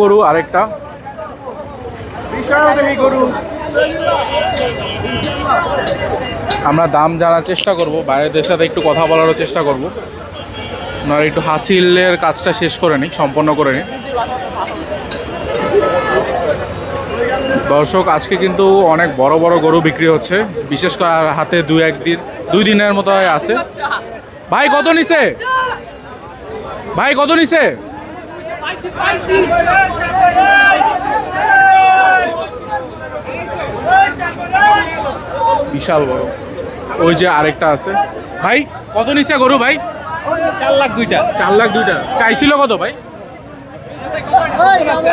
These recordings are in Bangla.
গরু আরেকটা আমরা দাম জানার চেষ্টা করব, বাইরের সাথে একটু কথা বলারও চেষ্টা করব। ওনারা একটু হাসিলের কাজটা শেষ করে নিই, সম্পন্ন করে নিই। দর্শক, আজকে কিন্তু অনেক বড় বড় গরু বিক্রি হচ্ছে, বিশেষ করে হাতে দুই দিনের মতো আছে। ভাই কত নিছে? ভাই কত নিছে? বিশাল বড়। ওই যে আরেকটা আছে। ভাই কত নিছে গরু? ভাই 4 লাখ দুইটা। 4 লাখ দুইটা। চাইছিল কত ভাই?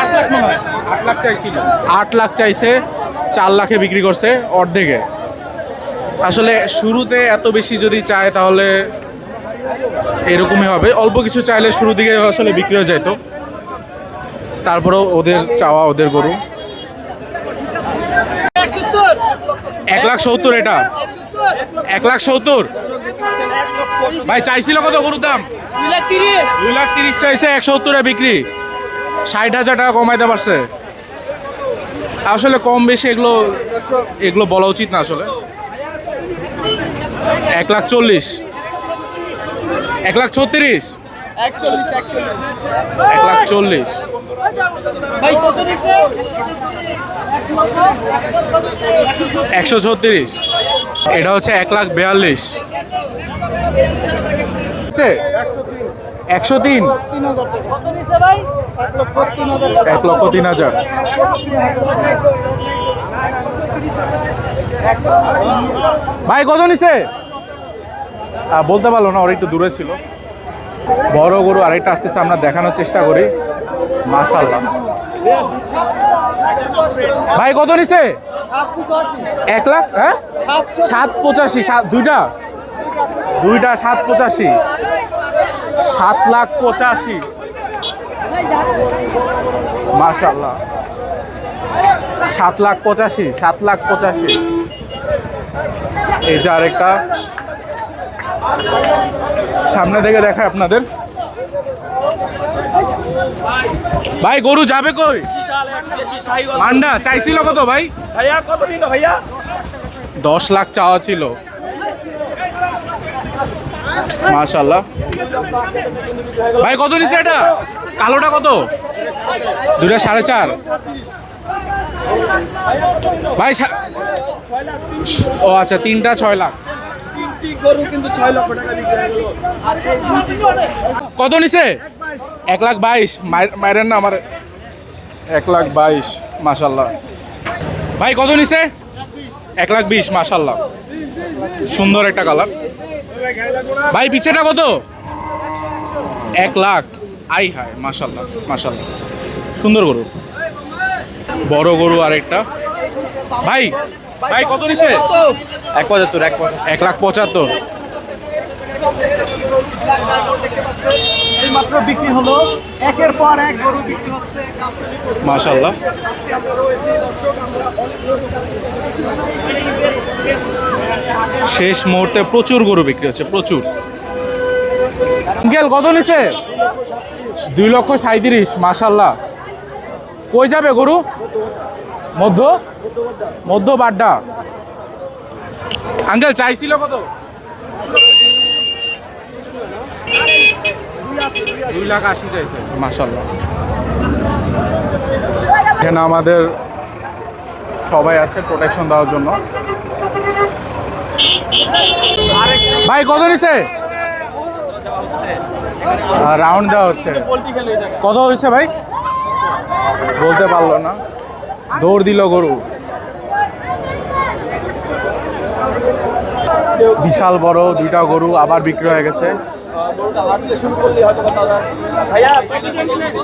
8 লাখ মনে হয়। 8 লাখ চাইছিল। 8 লাখ চাইছে, 4 লাখে বিক্রি করছে, অর্ধেকে। আসলে শুরুতে এত বেশি যদি চায় তাহলে এরকমই হবে। অল্প কিছু চাইলে শুরু দিকে আসলে বিক্রি হয়ে যেত। তারপরেও ওদের চাওয়া, ওদের গরু 1,70,000। এটা 1,70,000। ভাই চাইছিল কত গরুর দাম? 2,30,000 চাইছে, 170-এ বিক্রি। 60,000 টাকা কমাইতে পারছে। আসলে কম বেশি এগুলো বলা উচিত না আসলে। 1,40,000, 1,36,000, 1,40,000। ভাই কত দিছে? 136। এটা হচ্ছে 1,42,000। 103। কত দিছে ভাই? 1,03,000। ভাই কত নিছে? বলতে পারলো না, ওর একটু দূরে ছিল। বড় গরু আরেকটা আসতেছে, আমরা দেখানোর চেষ্টা করি। মাশাআল্লাহ। ভাই কত নিছে? 1 লাখ। হ্যাঁ 7,85,000। দুইটা 7,85,000। 7,85,000। মাশাআল্লাহ। 7,85,000, 7,85,000। এই যে আরেকটা সামনে থেকে দেখায় আপনাদের। ভাই গরু যাবে কই? মান্ডা চাইছিল কত ভাই? ভাইয়া কত দিল ভাইয়া? 10 লাখ চাওয়া ছিল। মাশাআল্লাহ। ভাই কত নিছে এটা? কালোটা কত? দুটা 4.5। ভাই ও আচ্ছা, তিনটা 6 লাখ। গরু কিন্তু 6 লক্ষ টাকা বিক্রি হলো। আর এই কত নিছে? 1,22,000। মাইরেন না আমার। 1,22,000। মাশাআল্লাহ। ভাই কত নিছে? 1,20,000। মাশাআল্লাহ, সুন্দর একটা কালার। ভাই পিছেটা কত? 1 লাখ। আই হায়, মাশাআল্লাহ, মাশাআল্লাহ, সুন্দর গরু। বড় গরু আরেকটা। ভাই ভাই কত নিছে? 1,75। 1,75,000। এই মাত্র বিক্রি হলো, একের পর এক গরু বিক্রি হচ্ছে। মাশাআল্লাহ। শেষ মুহূর্তে প্রচুর গরু বিক্রি হচ্ছে, প্রচুর। কত নিছে? 2,37,000। মাশাআল্লাহ। কই যাবে গরু? মধ্য বাড্ডা। আঙ্কেল চাইছিল কত? 2,80,000 চাইছে। মাশাআল্লাহ। এখানে আমাদের সবাই আছে প্রোটেকশন দেওয়ার জন্য। ভাই কত নিছে? রাউন্ড দেওয়া হচ্ছে। কত হয়েছে ভাই? বলতে পারলো না, দৌড় দিল গরু। বিশাল বড় দুইটা গরু আবার বিক্রি হয়ে গেছে।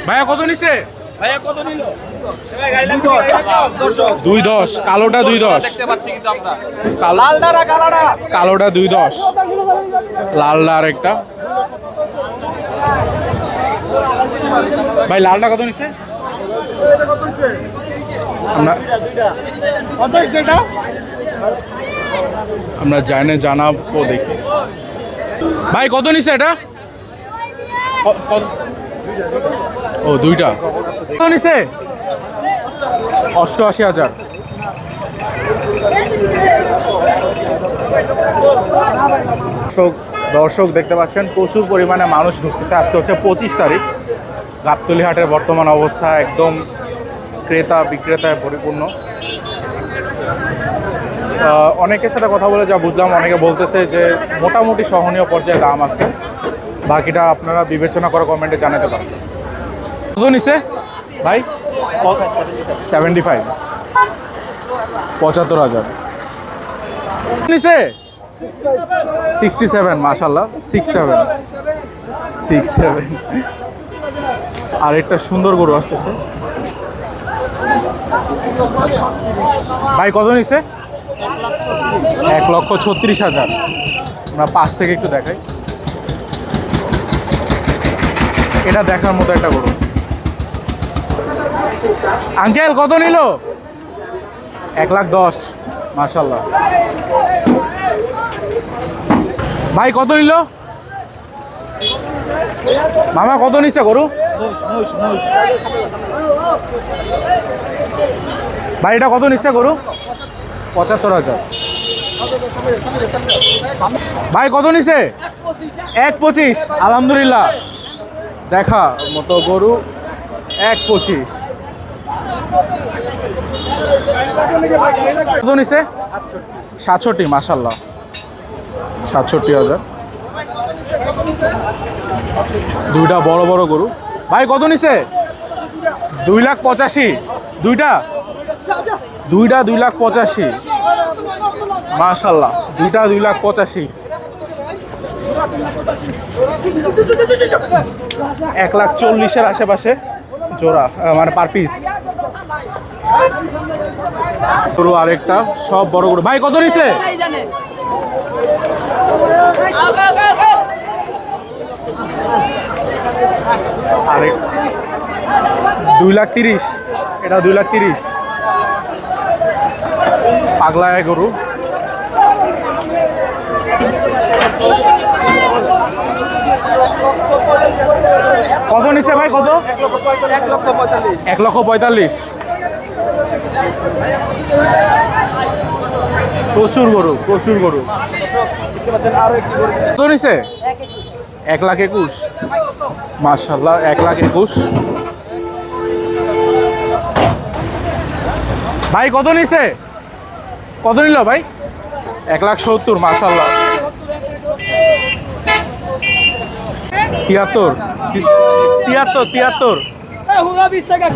ভাইয়া কত নিছে? ভাইয়া কত নিল? 2,10। কালোটা 2,10। কালোটা 2,10। লালটা আরেকটা। ভাই লালটা কত নিছে? আমরা জানাবো, দেখি। ভাই কত নিছে এটা? ও দুইটা কত নিছে? 88,000। দর্শক দেখতে পাচ্ছেন প্রচুর পরিমাণে মানুষ ঢুকতেছে। আজকে হচ্ছে 25 তারিখ। গাবতলী হাটের বর্তমান অবস্থা একদম ক্রেতা বিক্রেতায় পরিপূর্ণ। অনেকের সাথে কথা বলে যা বুঝলাম, অনেকে বলতেছে যে মোটামুটি সহনীয় পর্যায়ে দাম আছে। বাকিটা আপনারা বিবেচনা করে কমেন্টে জানাতে পারেন। কত নিছে ভাই? 75, 75,000 নিছে। 67, মাশাল্লাহ 67। আর একটা সুন্দর গরু আসতেছে ভাই। কত নিছে? 1,36,000। আমরা পাশ থেকে একটু দেখাই। এটা দেখার মতো একটা গরু। আঙ্কেল কত নিল? 1,10,000, মাশাল্লাহ। ভাই কত নিল? মামা কত নিছে গরু? ভাই এটা কত নিচ্ছে গরু? 75,000। ভাই কত নিছে? 1,25,000। আলহামদুলিল্লাহ, দেখা মতো গরু 1,25,000। কত নিছে? 67, মাশাল্লাহ 67,000। দুইটা বড় বড় গরু। ভাই কত নিছে? 2,85,000। দুইটা 2,85,000, মাশাল্লাহ। দুইটা 2,85,000। 1,40,000 আশেপাশে জোড়া, মানে পার পিস গরু। আরেকটা সব বড় গরু। ভাই কত নিছে? আরেক 2,30,000। এটা 2,30,000। পাগলায় গরু। কত নিচ্ছে ভাই? কত? 1,45,000। প্রচুর গরু, প্রচুর গরু। কত নিচ্ছে? 1,21,000, মাশাল্লাহ 1,21,000। ভাই কত নিছে? কত নিল ভাই? 1,70,000, মাশাল্লাহ। 73।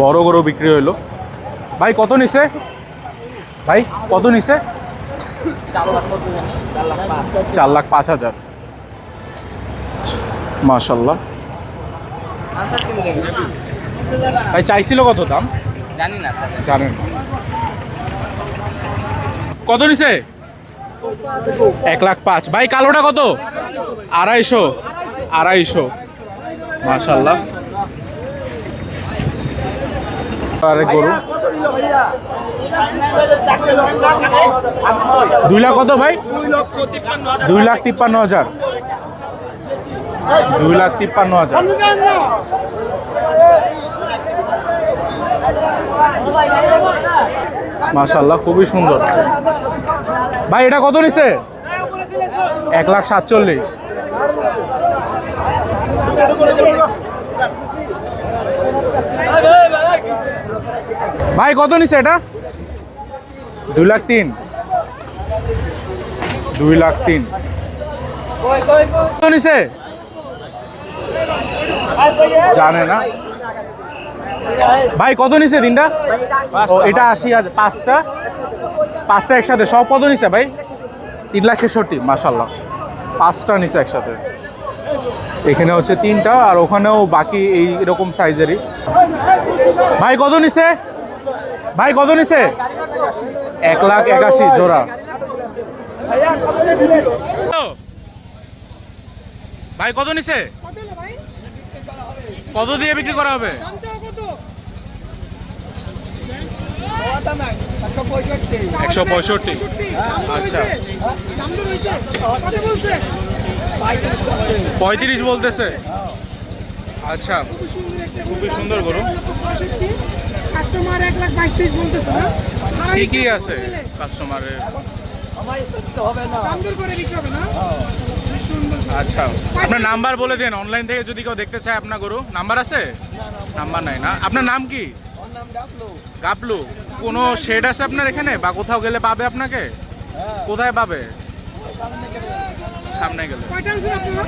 বড় গরু বিক্রি হইলো। ভাই কত নিছে? ভাই কত নিছে? 4,05,000, মাশাল্লাহ। ভাই চাইছিল কত দাম? জানেন না? কত নিছে? 1,05,000। ভাই কালোটা কত? 250, মাশাল্লাহ। আরেক গরু। 2 লাখ কত ভাই? 2,53,000। 2,53,000। মাশাল্লাহ, খুবই সুন্দর। ভাই এটা কত নিছে? 1,47,000। ভাই কত নিছে এটা? 2,03,000। 2,03,000 কত নিছে? জানে না ভাই কত নিছে দিনটা? ও এটা 80,000। পাঁচটা একসাথে সব কত নিছে ভাই? 3,66,000, মাশাল্লাহ। 5টা নিছে একসাথে। এখানে হচ্ছে 3টা, আর ওখানেও বাকি এই এরকম সাইজেরই। ভাই কত নিছে? ভাই কত নিছে? 1,81,000 জোড়া। ভাই কত নিছে? কত দিয়ে বিক্রি করা হবে? 165। আচ্ছা, 35 বলতেছে। আচ্ছা, খুবই সুন্দর গরু। কাস্টমার 1,22,23 বলতেছে না? কি কি আছে কাস্টমারের? দাম দর করে বিক্রি হবে না? আচ্ছা, আপনার নাম্বার বলে দেন, অনলাইন থেকে যদি কেউ দেখতে চায় আপনার গরু। নাম্বার আছে? নাম্বার নাই না। আপনার নাম কি? গাবলু। কোনো শেড আছে আপনার এখানে, বা কোথাও গেলে পাবে আপনাকে? কোথায় পাবে? সামনে গেলে। কয়টা আনছেন আপনারা?